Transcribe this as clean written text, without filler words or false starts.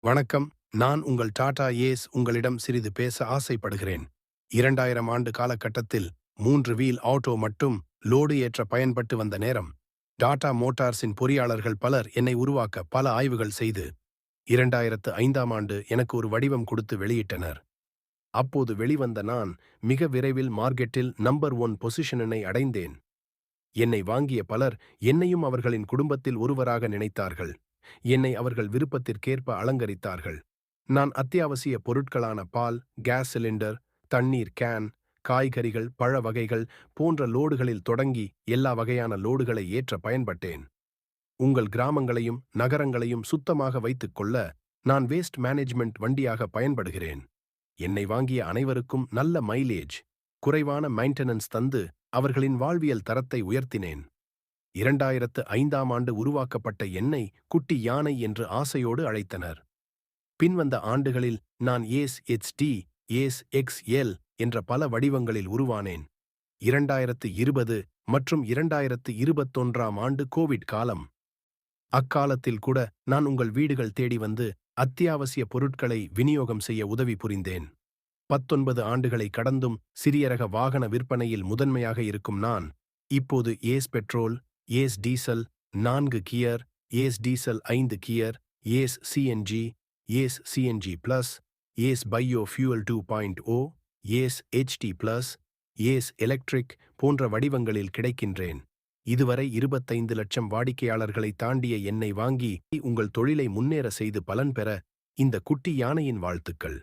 வணக்கம். நான் உங்கள் டாடா ஏஸ் உங்களிடம் சிறிது பேச ஆசைப்படுகிறேன். 2000 ஆண்டு காலகட்டத்தில் 3 வீல் ஆட்டோ மட்டும் லோடு ஏற்ற பயன்பட்டு வந்த நேரம், டாடா மோட்டார்ஸின் பொறியாளர்கள் பலர் என்னை உருவாக்க பல ஆய்வுகள் செய்து 2005ஆம் ஆண்டு எனக்கு ஒரு வடிவம் கொடுத்து வெளியிட்டனர். அப்போது வெளிவந்த நான் மிக விரைவில் மார்க்கெட்டில் நம்பர் 1 பொசிஷனை அடைந்தேன். என்னை வாங்கிய பலர் என்னையும் அவர்களின் குடும்பத்தில் ஒருவராக நினைத்தார்கள். என்னை அவர்கள் விருப்பத்திற்கேற்ப அலங்கரித்தார்கள். நான் அத்தியாவசிய பொருட்களான பால், கேஸ் சிலிண்டர், தண்ணீர் கேன், காய்கறிகள், பழ வகைகள் போன்ற லோடுகளில் தொடங்கி எல்லா வகையான லோடுகளை ஏற்ற பயன்பட்டேன். உங்கள் கிராமங்களையும் நகரங்களையும் சுத்தமாக வைத்துக் கொள்ள நான் வேஸ்ட் மேனேஜ்மெண்ட் வண்டியாக பயன்படுகிறேன். என்னை வாங்கிய அனைவருக்கும் நல்ல மைலேஜ், குறைவான மெயின்டெனன்ஸ் தந்து அவர்களின் வாழ்வியல் தரத்தை உயர்த்தினேன். 2005ஆம் ஆண்டு உருவாக்கப்பட்ட என்னை குட்டி யானை என்று ஆசையோடு அழைத்தனர். பின்வந்த ஆண்டுகளில் நான் ஏஸ் HD, ஏஸ் XL என்ற பல வடிவங்களில் உருவானேன். 2020 மற்றும் 2021ஆம் ஆண்டு கோவிட் காலம். அக்காலத்தில் கூட நான் உங்கள் வீடுகள் தேடி வந்து அத்தியாவசிய பொருட்களை விநியோகம் செய்ய உதவி புரிந்தேன். 19 ஆண்டுகளை கடந்தும் சிறியரக வாகன விற்பனையில் முதன்மையாக இருக்கும் நான், இப்போது Ace petrol, Ace diesel 4 gear, Ace diesel 5 gear, Ace CNG, Ace CNG plus, Ace bio fuel 2.0, Ace HT plus, Ace electric போன்ற வடிவங்களில் கிடைக்கின்றேன். இதுவரை 25 லட்சம் வாடிக்கையாளர்களை தாண்டிய என்னை வாங்கி உங்கள் தொழிலை முன்னேற செய்து பலன் பெற இந்த குட்டி யானையின் வாழ்த்துக்கள்.